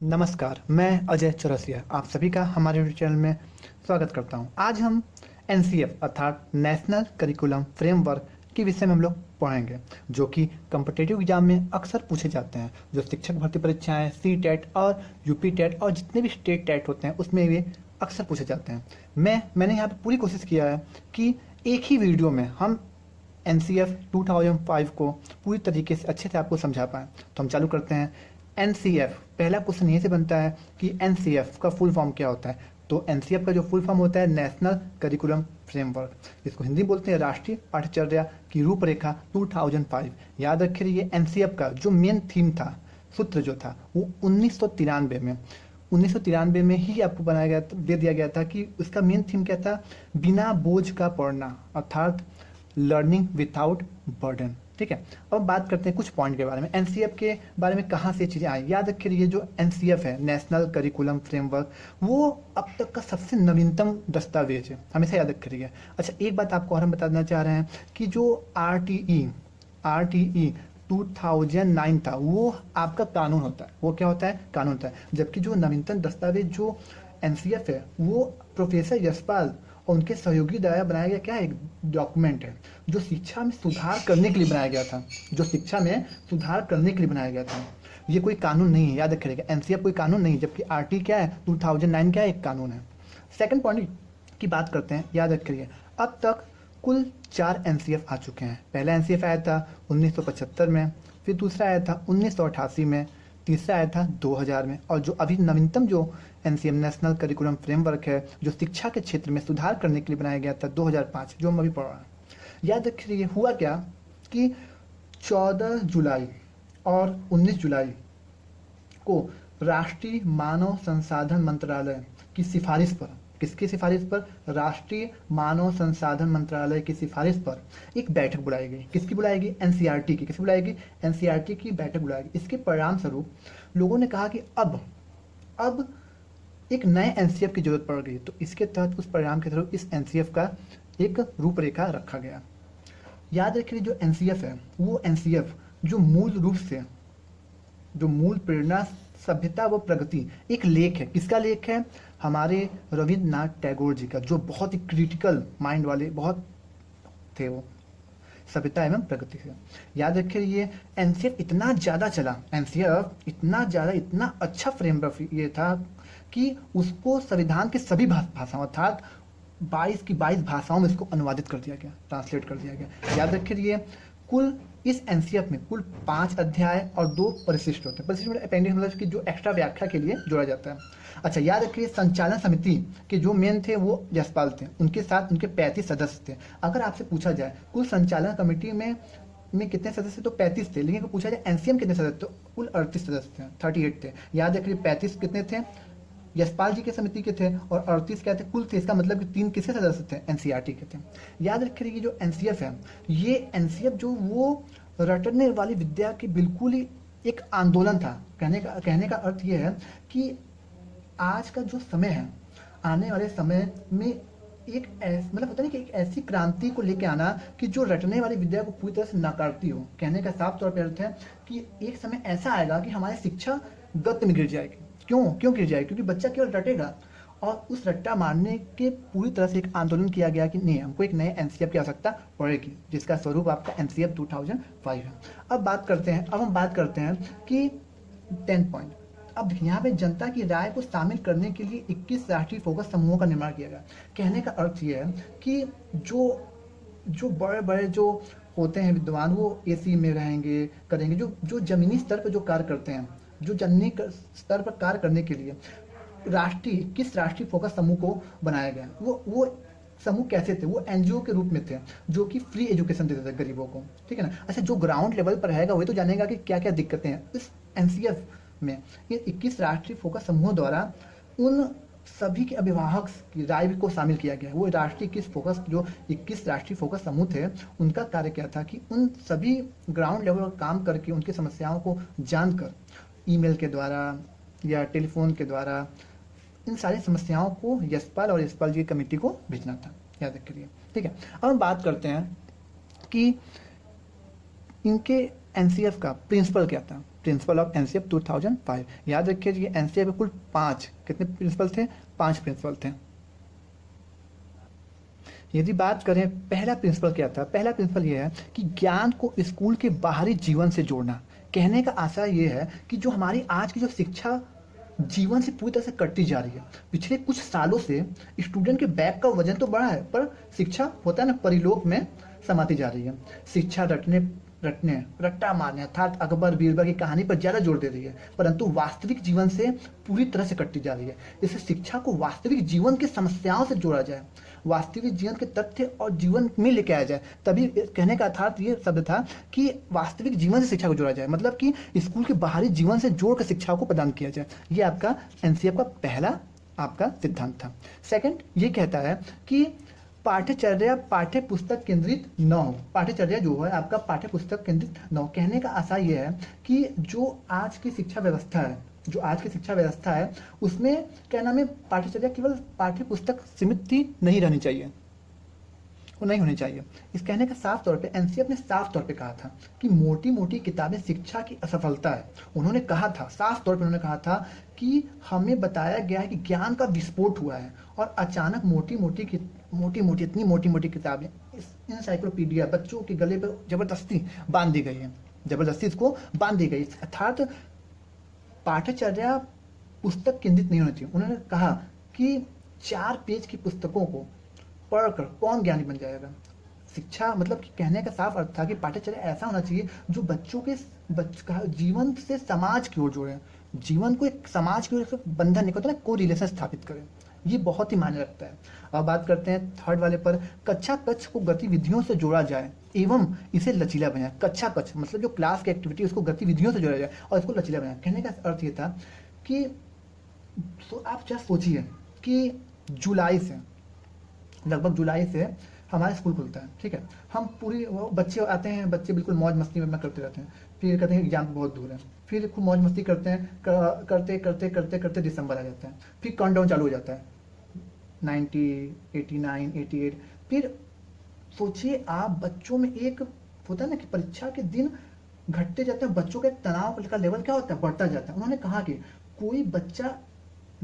नमस्कार, मैं अजय चौरसिया आप सभी का हमारे यूट्यूब चैनल में स्वागत करता हूं। आज हम एनसीएफ अर्थात नेशनल करिकुलम फ्रेमवर्क के विषय में हम लोग पढ़ेंगे, जो कि कॉम्पिटिटिव एग्जाम में अक्सर पूछे जाते हैं। जो शिक्षक भर्ती परीक्षाएं, सी टेट और यूपी टेट और जितने भी स्टेट टेट होते हैं उसमें ये अक्सर पूछे जाते हैं। मैंने यहाँ पर पूरी कोशिश किया है कि एक ही वीडियो में हम एनसीएफ 2005 को पूरी तरीके से अच्छे से आपको समझा पाएँ। तो हम चालू करते हैं। एनसीएफ, पहला क्वेश्चन यहीं से बनता है कि एनसीएफ का फुल फॉर्म क्या होता है। तो एनसीएफ का जो फुल फॉर्म होता है नेशनल करिकुलम फ्रेमवर्क, इसको हिंदी बोलते हैं राष्ट्रीय पाठ्यचर्या की रूपरेखा 2005। याद रखिए एनसीएफ का जो मेन थीम था, सूत्र जो था वो 1993 में ही आपको बनाया गया, दे दिया गया था कि उसका मेन थीम क्या था, बिना बोझ का पढ़ना अर्थात लर्निंग विदाउट बर्डन। ठीक है, अब बात करते हैं कुछ पॉइंट के बारे में। एनसीएफ के बारे में कहाँ से चीज़ें आई, याद रखिए ये जो एनसीएफ है नेशनल करिकुलम फ्रेमवर्क, वो अब तक का सबसे नवीनतम दस्तावेज है, हमेशा याद रखिए। अच्छा, एक बात आपको और हम बता देना चाह रहे हैं कि जो आरटीई 2009 था, वो आपका कानून होता है। वो क्या होता है? कानून होता है। जबकि जो नवीनतम दस्तावेज जो एनसीएफ है वो प्रोफेसर यशपाल और उनके सहयोगी द्वारा बनाया गया क्या है, एक डॉक्यूमेंट है जो शिक्षा में सुधार करने के लिए बनाया गया था, जो शिक्षा में सुधार करने के लिए बनाया गया था। ये कोई कानून नहीं है, याद रखिएगा। एनसीएफ कोई कानून नहीं, जबकि आरटी क्या है, 2009 क्या है, एक कानून है। सेकंड पॉइंट की बात करते हैं, याद रखिए अब तक कुल 4 एनसीएफ आ चुके हैं। पहला एनसीएफ आया था 1975 में, फिर दूसरा आया था 1988 में, तीसरा आया था 2000 में, और जो अभी नवीनतम जो एनसीएफ नेशनल करिकुलम फ्रेमवर्क है जो शिक्षा के क्षेत्र में सुधार करने के लिए बनाया गया था 2005, जो हम अभी पढ़ रहे हैं। याद रखिए हुआ क्या कि 14 जुलाई और 19 जुलाई को राष्ट्रीय मानव संसाधन मंत्रालय की सिफारिश पर, किसकी सिफारिश पर? राष्ट्रीय मानव संसाधन मंत्रालय की सिफारिश पर एक बैठक बुलाई गई। किसकी बुलाई गई? एनसीईआरटी की। किसकी बुलाई गई? एनसीईआरटी की बैठक बुलाई गई। इसके परिणाम स्वरूप लोगों ने कहा कि अब एक नए एनसीएफ की जरूरत पड़ गई। तो इसके तहत उस परिणाम के थ्रू इस एनसीएफ का एक रूपरेखा रखा गया। याद रखिए जो एनसीएफ है वो एनसीएफ जो मूल रूप से जो मूल प्रेरणा सभ्यता व प्रगति एक लेख है। किसका लेख है? हमारे रविन्द्रनाथ टैगोर जी का, जो बहुत ही क्रिटिकल माइंड वाले बहुत थे वो, सभ्यता एवं प्रगति से। याद रखिए ये एनसीएफ इतना ज़्यादा चला, एनसीएफ इतना अच्छा फ्रेमवर्क ये था कि उसको संविधान के सभी भाषाओं अर्थात 22 की 22 भाषाओं में इसको अनुवादित कर दिया गया, ट्रांसलेट कर दिया गया। याद रखिए कुल इस एनसीएफ में कुल 5 अध्याय और 2 परिशिष्ट होते हैं। परिशिष्ट मतलब अपेंडिक्स, मतलब कि जो एक्स्ट्रा व्याख्या के लिए जोड़ा जाता है। अच्छा, याद रखिए संचालन समिति के जो मेन थे वो यशपाल थे, उनके साथ उनके 35 सदस्य थे। अगर आपसे पूछा जाए कुल संचालन कमेटी में कितने सदस्य, तो 35 थे, लेकिन अगर पूछा जाए एनसीएम कितने सदस्य, तो कुल 38 सदस्य थे, 38 थे। याद रखिए 35 कितने थे? यशपाल जी के समिति के थे, और 38 क्या थे? कुल थे। इसका मतलब कि 3 किसके सदस्य थे? एनसीईआरटी के थे। याद रखिए कि जो एनसीएफ है, ये एनसीएफ जो वो रटने वाली विद्या की बिल्कुल ही एक आंदोलन था। कहने का अर्थ ये है कि आज का जो समय है, आने वाले समय में एक मतलब होता नहीं कि एक ऐसी क्रांति को लेके आना कि जो रटने वाली विद्या को पूरी तरह से नकारती हो। कहने का साफ तौर पर अर्थ है कि एक समय ऐसा आएगा कि हमारी शिक्षा गति में गिर जाएगी। क्यों गिर जाएगी? क्योंकि बच्चा केवल रटेगा, और उस रट्टा मारने के पूरी तरह से एक आंदोलन किया गया कि नहीं, हमको एक नए एनसीएफ की आवश्यकता पड़ेगी, जिसका स्वरूप आपका एनसीएफ 2005 है। अब हम बात करते हैं कि 10 पॉइंट। अब यहाँ पे जनता की राय को शामिल करने के लिए 21 राष्ट्रीय फोकस समूहों का निर्माण किया गया। कहने का अर्थ ये है कि जो बड़े जो होते हैं विद्वान, वो एसी में करेंगे, जो जमीनी स्तर पर जो कार्य करते हैं, जो जमीनी स्तर पर कार्य करने के लिए किस राष्ट्रीय फोकस समूह को बनाया गया। वो समूह कैसे थे? वो एनजीओ के रूप में थे, जो कि फ्री एजुकेशन देते थे गरीबों को। ठीक है ना। अच्छा, जो ग्राउंड लेवल पर रहेगा वही तो जानेगा कि क्या क्या दिक्कतें हैं इस एनसीएफ में। ये 21 राष्ट्रीय फोकस समूहों द्वारा उन सभी के अभिभावक की राय को शामिल किया गया। वो राष्ट्रीय 21 राष्ट्रीय फोकस समूह थे, उनका कार्य क्या था कि उन सभी ग्राउंड लेवल पर काम करके उनकी समस्याओं को जानकर ईमेल के द्वारा या टेलीफोन के द्वारा इन सारी समस्याओं को यशपाल और यशपाल जी की कमेटी को भेजना था। याद रखिए। ठीक है, अब हम बात करते हैं कि इनके एनसीएफ का प्रिंसिपल क्या था। Principle of NCF 2005। याद रखिए ये एनसीएफ के कुल 5 कितने प्रिंसिपल थे, 5 प्रिंसिपल थे। यदि बात करें पहला प्रिंसिपल क्या था, पहला प्रिंसिपल ये है कि ज्ञान को स्कूल के बाहरी जीवन से जोड़ना। कहने का आशय ये है कि जो हमारी आज की जो शिक्षा जीवन से पूरी तरह से कटती जा रही है। पिछले कुछ सालों से स्टूडेंट के बैग का वजन तो बढ़ा है, पर शिक्षा होता है ना परिलोक में समाती जा रही है। शिक्षा रटने रटने रट्टा मारने अर्थात अकबर बीरबल की कहानी पर ज़्यादा जोर दे रही है, परंतु वास्तविक जीवन से पूरी तरह से कटती जा रही है। इससे शिक्षा को वास्तविक जीवन की समस्याओं से जोड़ा जाए, वास्तविक जीवन के तथ्य और जीवन में लेके आया जाए। तभी कहने का अर्थात ये शब्द था कि वास्तविक जीवन से शिक्षा को जोड़ा जाए, मतलब कि स्कूल के बाहरी जीवन से जोड़ कर शिक्षा को प्रदान किया जाए। ये आपका एनसीएफ का पहला आपका सिद्धांत था। सेकंड ये कहता है कि पाठ्यचर्या पाठ्य पुस्तक केंद्रित न हो। पाठ्यचर्या जो है आपका पाठ्य पुस्तक केंद्रित न हो। कहने का आशा ये है कि जो आज की शिक्षा व्यवस्था है, जो आज की शिक्षा व्यवस्था है उसमें क्या नाम है, पाठ्यचर्या केवल पाठ्य पुस्तक सीमित ही नहीं रहनी चाहिए, वो नहीं होनी चाहिए। इस कहने का साफ तौर पे एनसीएफ ने साफ तौर पे कहा था कि मोटी मोटी किताबें शिक्षा की असफलता है। उन्होंने कहा था, साफ तौर पे उन्होंने कहा था कि हमें बताया गया है कि ज्ञान का विस्फोट हुआ है और अचानक मोटी मोटी किताबें, इस इंसाइक्लोपीडिया बच्चों के गले पर जबरदस्ती बांध दी गई है, जबरदस्ती इसको बांध दी गई। अर्थात पाठ्यचर्या पुस्तक केंद्रित नहीं होनी चाहिए। उन्होंने कहा कि 4 पेज की पुस्तकों को पढ़कर कौन ज्ञानी बन जाएगा। शिक्षा मतलब कि कहने का साफ अर्थ था कि पाठ्यचर्या ऐसा होना चाहिए जो बच्चों के जीवन से समाज की ओर जोड़े, जीवन को एक समाज की ओर बंधन नहीं होता ना, को रिलेशन स्थापित करें। ये बहुत ही मायने रखता है। अब बात करते हैं थर्ड वाले पर, कक्षा कक्ष को गतिविधियों से जोड़ा जाए एवं इसे लचीला बनाए। कक्षा कक्ष मतलब जो क्लास की एक्टिविटी उसको गतिविधियों से जोड़ा जाए और इसको लचीला बनाए। कहने का अर्थ ये था कि तो आप जस्ट सोचिए कि लगभग जुलाई से हमारा स्कूल खुलता है, ठीक है। हम पूरी बच्चे आते हैं, बच्चे बिल्कुल मौज मस्ती में करते रहते हैं, फिर कहते हैं एग्जाम बहुत दूर है, फिर खूब मौज मस्ती करते हैं, करते करते करते करते दिसंबर आ जाता है, फिर काउंटडाउन चालू हो जाता है 90, 89, 88। फिर सोचिए आप बच्चों में एक होता है ना कि परीक्षा के दिन घटते जाते हैं, बच्चों का तनाव का लेवल क्या होता है, बढ़ता जाता है। उन्होंने कहा कि कोई बच्चा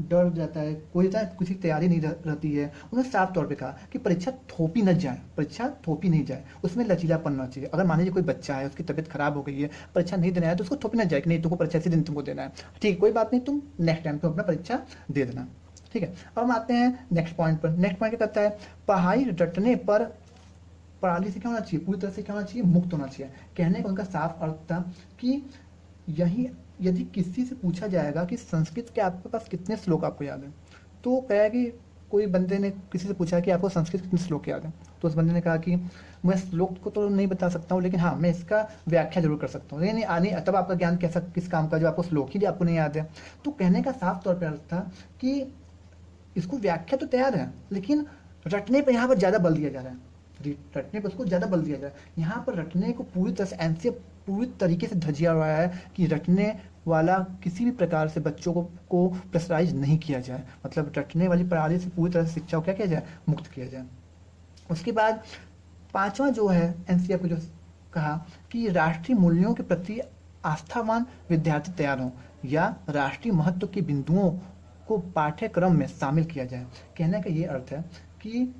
डर जाता है, कोई किसी तैयारी नहीं रहती है। उन्होंने साफ तौर पे कहा कि परीक्षा थोपी न जाए, परीक्षा थोपी नहीं जाए, उसमें लचीलापन होना चाहिए। अगर मान लीजिए कोई बच्चा है उसकी तबीयत खराब हो गई है, परीक्षा नहीं देना है, तो उसको थोपी ना जाए कि नहीं तुमको परीक्षा इसी दिन तुमको देना है, ठीक है कोई बात नहीं, तुम नेक्स्ट टाइम तुम अपना परीक्षा दे देना, ठीक है। अब हम आते हैं नेक्स्ट पॉइंट पर। नेक्स्ट पॉइंट क्या कहता है, पढ़ाई रटने पर प्रणाली से क्या होना चाहिए, पूरी तरह से क्या होना चाहिए, मुक्त होना चाहिए। कहने का उनका साफ अर्थ था कि यही यदि किसी से पूछा जाएगा कि संस्कृत के आपके पास कितने श्लोक आपको याद है, तो कहा कि कोई बंदे ने किसी से पूछा कि आपको संस्कृत कितने श्लोक याद है, तो उस बंदे ने कहा कि मैं श्लोक को तो नहीं बता सकता हूँ, लेकिन हाँ मैं इसका व्याख्या जरूर कर सकता हूँ। लेकिन आने तब आपका ज्ञान कैसा किस काम का जो आपको श्लोक ही आपको नहीं याद है। तो कहने का साफ तौर पर अर्थ था कि इसको व्याख्या तो तैयार है, लेकिन रटने पर यहाँ पर ज़्यादा बल दिया जा रहा है, रटने पर उसको ज़्यादा बल दिया जा रहा है। यहाँ पर रटने को पूरी तरह से एनसीएफ पूरी तरीके से धजिया हुआ है कि रटने वाला किसी भी प्रकार से बच्चों को प्रेशराइज नहीं किया जाए, मतलब रटने वाली प्रणाली से पूरी तरह से शिक्षा को क्या किया जाए, मुक्त किया जाए। उसके बाद 5वां जो है एनसीएफ को जो कहा कि राष्ट्रीय मूल्यों के प्रति आस्थावान विद्यार्थी तैयार हों या राष्ट्रीय महत्व के बिंदुओं को पाठ्यक्रम में शामिल किया जाए। कहने का ये अर्थ है कि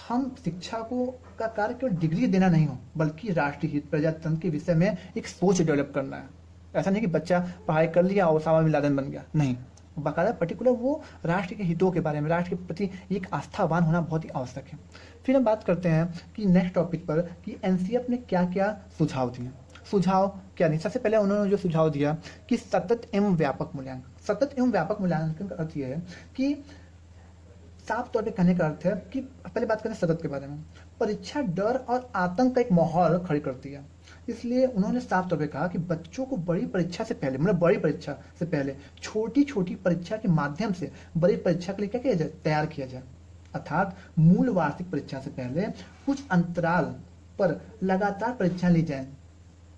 हम शिक्षा को का कार्य केवल डिग्री देना नहीं हो, बल्कि राष्ट्रीय हित प्रजातंत्र के विषय में एक सोच डेवलप करना है। ऐसा नहीं कि बच्चा पढ़ाई कर लिया और ओसामा बिन लादेन बन गया, नहीं, बाकायदा पर्टिकुलर वो राष्ट्र के हितों के बारे में, राष्ट्र के प्रति एक आस्थावान होना बहुत ही आवश्यक है। फिर हम बात करते हैं कि नेक्स्ट टॉपिक पर कि एनसीएफ ने क्या क्या सुझाव दिए। सुझाव क्या नहीं, सबसे पहले उन्होंने जो सुझाव दिया कि सतत एवं व्यापक मूल्यांकन। सतत एवं व्यापक मूल्यांकन का अर्थ यह है कि साफ तौर पे कहने का अर्थ है कि पहले बात करें सतत के बारे में। परीक्षा डर और आतंक का एक माहौल खड़ी करती है, इसलिए उन्होंने साफ तौर पे कहा कि बच्चों को बड़ी परीक्षा से पहले, मतलब बड़ी परीक्षा से पहले छोटी छोटी परीक्षा के माध्यम से बड़ी परीक्षा के लिए क्या किया जाए, तैयार किया जाए। अर्थात मूल वार्षिक परीक्षा से पहले कुछ अंतराल पर लगातार परीक्षा ली जाए,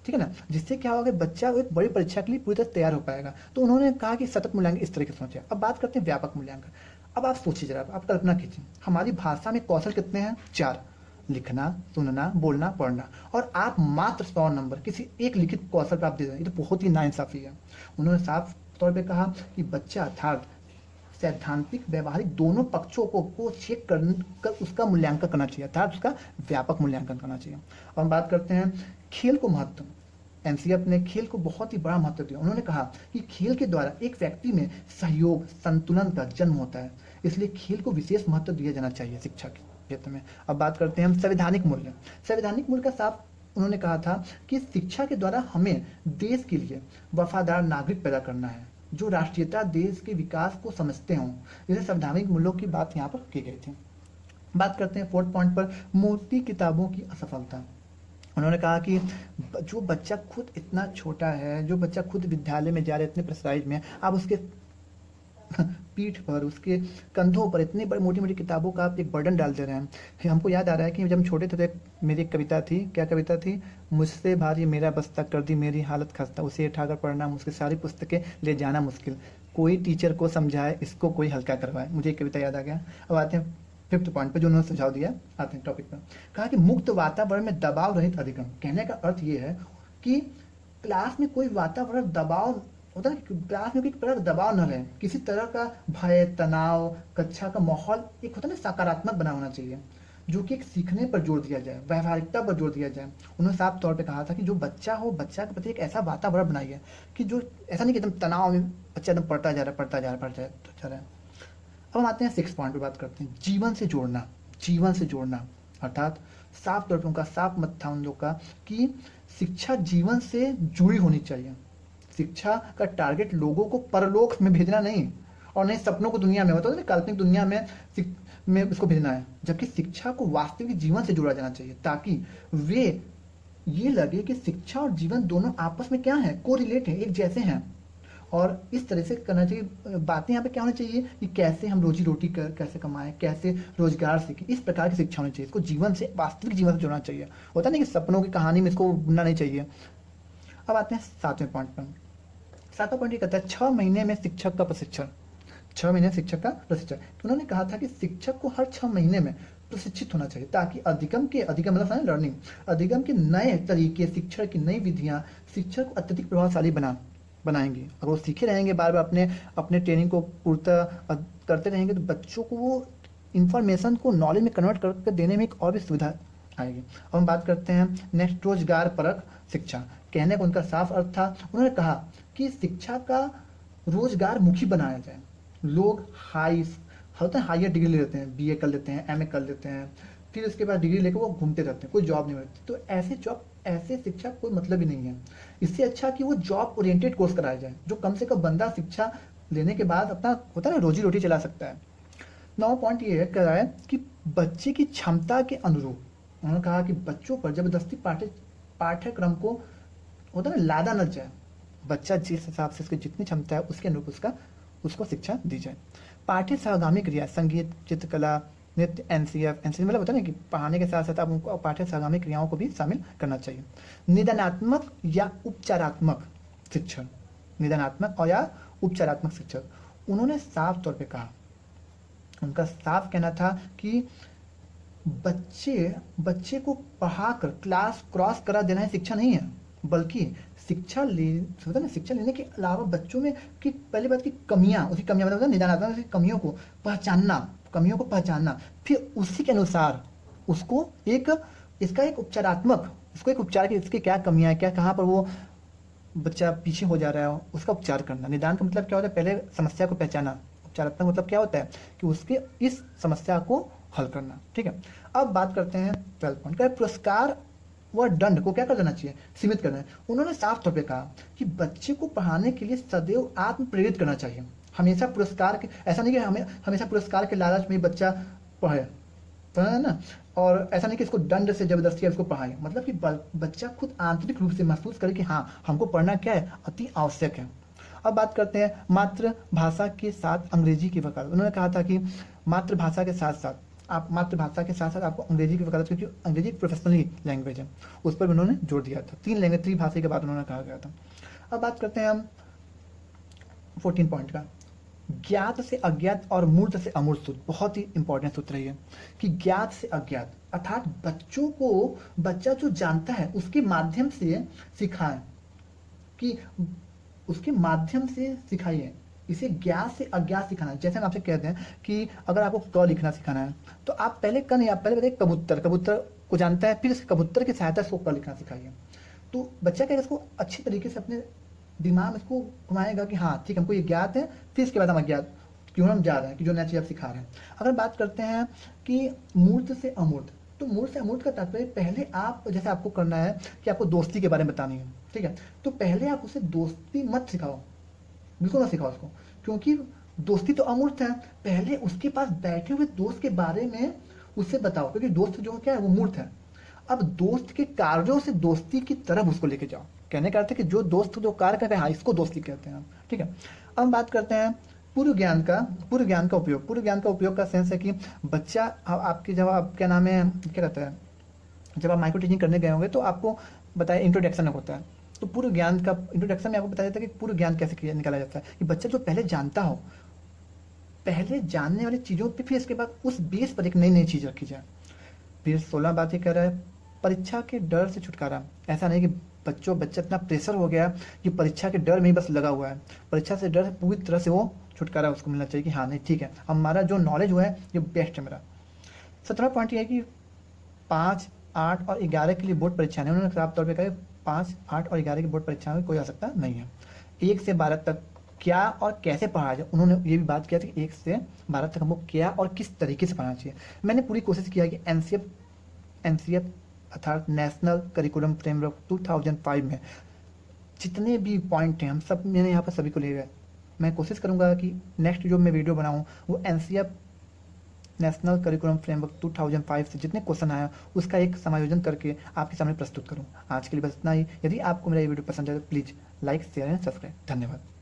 ठीक है ना, जिससे क्या होगा कि बच्चा एक बड़ी परीक्षा के लिए पूरी तरह तैयार हो पाएगा। तो उन्होंने कहा कि सतत मूल्यांकन इस तरह से सोचे। अब बात करते हैं व्यापक मूल्यांकन। अब आप सोचिए जरा, आप कल्पना कीजिए हमारी भाषा में कौशल कितने हैं, 4। लिखना, सुनना, बोलना, पढ़ना, और आप मात्र 100 नंबर किसी एक लिखित कौशल पर आप दे रहे हैं। ये तो बहुत ही नाइंसाफी है। उन्होंने साफ तौर पे कहा कि बच्चा अर्थात सैद्धांतिक व्यवहारिक दोनों पक्षों को चेक कर उसका मूल्यांकन करना चाहिए, अर्थात उसका व्यापक मूल्यांकन करना चाहिए। और हम बात करते हैं खेल को महत्व। एनसीएफ ने खेल को बहुत ही बड़ा महत्व दिया। उन्होंने कहा कि खेल के द्वारा एक व्यक्ति में सहयोग, संतुलन का जन्म होता है, इसलिए खेल को विशेष महत्व दिया जाना चाहिए शिक्षा के क्षेत्र में। अब बात करते हैं हम संवैधानिक मूल्य। संवैधानिक मूल्य का साफ उन्होंने कहा था कि शिक्षा के द्वारा हमें देश के लिए वफादार नागरिक पैदा करना है, जो राष्ट्रीयता, देश के विकास को समझते हों। जैसे संवैधानिक मूल्यों की बात यहाँ पर की गई थी। बात करते हैं 4th पॉइंट पर, मोटी किताबों की असफलता। उन्होंने कहा कि जो बच्चा खुद इतना छोटा है, जो बच्चा खुद विद्यालय में जा रहे इतने प्रेस्टाइज में, आप उसके पीठ पर, उसके कंधों पर इतनी बड़ी मोटी मोटी किताबों का आप एक बर्डन डाल दे रहे हैं। हमको याद आ रहा है कि जब हम छोटे थे तो मेरी एक कविता थी। क्या कविता थी? मुझसे भारी मेरा बस्ता, कर दी मेरी हालत खस्ता, उसे उठाकर पढ़ना मुश्किल, सारी पुस्तकें ले जाना मुश्किल, कोई टीचर को समझाए, इसको कोई हल्का करवाए। मुझे एक कविता याद आ गया। अब आते हैं 5th पॉइंट पर जो उन्होंने सुझाव दिया। आते हैं टॉपिक पर। कहा कि मुक्त वातावरण में दबाव रहित अधिगम। कहने का अर्थ ये है कि क्लास में कोई वातावरण दबाव होता है, क्लास में कोई तरह का दबाव न रहे, किसी तरह का भय, तनाव, कक्षा का माहौल एक होता है ना सकारात्मक बना होना चाहिए, जो कि एक सीखने पर जोर दिया जाए, व्यवहारिकता पर जोर दिया जाए। उन्होंने साफ तौर पे कहा था कि जो बच्चा हो, बच्चा के प्रति एक ऐसा वातावरण बनाइए कि जो ऐसा नहीं कि एकदम तनाव में बच्चा एकदम पढ़ता जा रहा है। अब हम आते हैं 6th पॉइंट पे बात करते हैं, जीवन से जोड़ना। जीवन से जोड़ना अर्थात साफ तौर पर उनका साफ मत था उन लोग का कि शिक्षा जीवन से जुड़ी होनी चाहिए। शिक्षा का टारगेट लोगों को परलोक में भेजना नहीं, और नहीं सपनों को दुनिया में, होता है काल्पनिक दुनिया में इसको भेजना है, जबकि शिक्षा को वास्तविक जीवन से जोड़ा जाना चाहिए, ताकि वे ये लगे कि शिक्षा और जीवन दोनों आपस में क्या है, कोरिलेट है, एक जैसे हैं। और इस तरह से करना चाहिए। बातें यहाँ पे क्या होनी चाहिए कि कैसे हम रोजी रोटी कैसे कमाएं, कैसे रोजगार सीखें, इस प्रकार की शिक्षा होनी चाहिए। इसको जीवन से, वास्तविक जीवन से जोड़ना चाहिए। होता नहीं कि सपनों की कहानी में इसको बुनना नहीं चाहिए। अब आते हैं 7वें पॉइंट पर। 7वां पॉइंट ये कहता है 6 महीने में शिक्षक का प्रशिक्षण। 6 महीने शिक्षक का प्रशिक्षण। तो उन्होंने कहा था कि शिक्षक को हर 6 महीने में प्रशिक्षित होना चाहिए, ताकि अधिगम मतलब लर्निंग, अधिगम के नए तरीके, शिक्षण की नई विधियां शिक्षण को अत्यधिक प्रभावशाली बनाएंगे। अगर वो सीखे रहेंगे, बार बार अपने ट्रेनिंग को पूर्णतः करते रहेंगे, तो बच्चों को वो इंफॉर्मेशन को नॉलेज में कन्वर्ट करके देने में एक और भी सुविधा आएगी। अब हम बात करते हैं नेक्स्ट, रोजगार परक शिक्षा। कहने का उनका साफ अर्थ था, उन्होंने कहा कि शिक्षा का रोजगार मुखी बनाया जाए। लोग हायर डिग्री ले लेते हैं, बीए कर लेते हैं, एमए कर लेते हैं, फिर उसके बाद डिग्री लेकर वो घूमते रहते हैं, कोई जॉब नहीं मिलती। तो ऐसे शिक्षा कोई मतलब ही नहीं है। इससे अच्छा कि वो जॉब ओरिएंटेड कोर्स कराया जाए, जो कम से कम बंदा शिक्षा लेने के बाद अपना होता है ना रोजी रोटी चला सकता है। 9वां पॉइंट ये है कह रहा है कि बच्चे की क्षमता के अनुरूप, उन्होंने कहा कि बच्चों पर जबरदस्ती पाठ्यक्रम को होता है ना लादा न जाए। बच्चा जिस हिसाब से उसकी जितनी क्षमता है उसके अनुरूप उसको शिक्षा दी जाए। पाठ्य सहगामी क्रिया, संगीत, चित्रकला, नृत्य, एनसीएफ मतलब होता है ना कि पढ़ाने के साथ साथ आप उनको पाठ्य सहगामी क्रियाओं को भी शामिल करना चाहिए। निदानात्मक या उपचारात्मक शिक्षण, निदानात्मक और या उपचारात्मक शिक्षण, उन्होंने साफ तौर पे कहा, उनका साफ कहना था कि बच्चे को पढ़ाकर क्लास क्रॉस करा देना ही शिक्षा नहीं है, बल्कि शिक्षा लेने के अलावा बच्चों में की पहली बात की कमियां, उसकी कमियां मतलब निदानात्मक कमियों को पहचानना, फिर उसी के अनुसार उसको इसका एक उपचारात्मक, उसको एक उपचार की इसकी क्या कमियां है, क्या कहाँ पर वो बच्चा पीछे हो जा रहा है, उसका उपचार करना। निदान का मतलब क्या होता है, पहले समस्या को पहचाना। उपचारात्मक मतलब क्या होता है कि उसके इस समस्या को हल करना। ठीक है, अब बात करते हैं 12 पॉइंट का, पुरस्कार व दंड को क्या कर देना चाहिए, सीमित करना है। उन्होंने साफ तौर पे कहा कि बच्चे को पढ़ाने के लिए सदैव आत्म प्रेरित करना चाहिए। हमेशा पुरस्कार के, ऐसा नहीं कि हमेशा पुरस्कार के लालच में बच्चा पढ़े ना, और ऐसा नहीं कि इसको दंड से जबरदस्ती इसको पढ़ाए, मतलब कि बच्चा खुद आंतरिक रूप से महसूस करे कि हाँ हमको पढ़ना क्या है, अति आवश्यक है। अब बात करते हैं मातृभाषा के साथ अंग्रेजी की वकालत। उन्होंने कहा था कि मातृभाषा के साथ साथ आपको अंग्रेजी की वकालत, क्योंकि अंग्रेजी प्रोफेशनली लैंग्वेज है, उस पर उन्होंने जोर दिया था। 3 लैंग्वेज, त्रिभाषी के बाद उन्होंने कहा गया था। अब बात करते हैं हम 14 पॉइंट का, ज्ञात से अज्ञात और मूर्त से अमूर्त सूत्र, बहुत ही इंपॉर्टेंट सूत्र है ये, कि ज्ञात से अज्ञात अर्थात बच्चों को, बच्चा जो जानता है उसके माध्यम से सिखाएं, कि उसके माध्यम से सिखाइए। इसे ज्ञात से अज्ञात सिखाना है। जैसे हम आपसे कहते हैं कि अगर आपको क लिखना सिखाना है तो आप पहले क नहीं, आप पहले बताइए कबूतर, कबूतर को जानता है, फिर इस कबूतर की सहायता से उसको क लिखना सिखाइए। तो बच्चा क्या इसको अच्छी तरीके से अपने दिमाग में इसको घुमाएगा कि हाँ ठीक, हमको ये ज्ञात है, फिर इसके बाद हम अज्ञात क्यों हम जा रहे हैं, कि जो नया चीज़ आप सिखा रहे हैं। अगर बात करते हैं कि मूर्त से अमूर्त, तो मूर्त से अमूर्त का तात्पर्य पहले आप, जैसे आपको करना है कि आपको दोस्ती के बारे में बतानी है, ठीक है, तो पहले आप उसे दोस्ती मत सिखाओ, बिल्कुल मत सिखाओ उसको, क्योंकि दोस्ती तो अमूर्त है। पहले उसके पास बैठे हुए दोस्त के बारे में उससे बताओ, क्योंकि दोस्त जो क्या है वो मूर्त है। अब दोस्त के कार्यों से दोस्ती की तरफ उसको लेके जाओ। कहने का अर्थ है कि जो दोस्त जो कार्य कर रहे हैं, हाँ इसको दोस्ती कहते हैं, ठीक है। अब हम बात करते हैं पूर्व ज्ञान का। पूर्व ज्ञान का उपयोग, पूर्व ज्ञान का उपयोग का सेंस है कि बच्चा आपकी, जब आप क्या नाम है, क्या कहते हैं, जब आप माइक्रो टीचिंग करने गए होंगे तो आपको बताया इंट्रोडक्शन होता है। तो पूर्व ज्ञान का इंट्रोडक्शन में आपको बताया जाता है कि पूर्व ज्ञान कैसे निकाला जाता है, कि बच्चा जो पहले जानता हो, पहले जानने वाली चीज़ों पे फिर इसके बाद उस बेस पर एक नई नई चीज़ रखी जाए। फिर 16 बात ये कह रहा है, परीक्षा के डर से छुटकारा। ऐसा नहीं कि बच्चा इतना प्रेशर हो गया कि परीक्षा के डर में ही बस लगा हुआ है। परीक्षा से डर से पूरी तरह से वो छुटकारा उसको मिलना चाहिए कि हाँ नहीं ठीक है, हमारा जो नॉलेज हुआ है ये बेस्ट है मेरा। 17 पॉइंट ये है कि 5, 8 और 11 के लिए बोर्ड परीक्षा नहीं, उन्होंने साफ तौर पर कहा 5, 8 और 11 की बोर्ड परीक्षा में कोई आ सकता नहीं है। 1 से 12 तक क्या और कैसे पढ़ाया जाए, उन्होंने ये भी बात किया था कि 1 से 12 तक हमको क्या और किस तरीके से पढ़ाना चाहिए। मैंने पूरी कोशिश किया कि एनसीएफ अर्थात नेशनल करिकुलम फ्रेमवर्क 2005 में जितने भी पॉइंट हैं हम सब मैंने यहाँ पर सभी को ले गए। मैं कोशिश करूँगा कि नेक्स्ट जो मैं वीडियो बनाऊँ वो एनसीएफ नेशनल करिकुलम फ्रेमवर्क 2005 से जितने क्वेश्चन आया उसका एक समायोजन करके आपके सामने प्रस्तुत करूँ। आज के लिए बस इतना ही। यदि आपको मेरा ये वीडियो पसंद है तो please like, share and subscribe. धन्यवाद।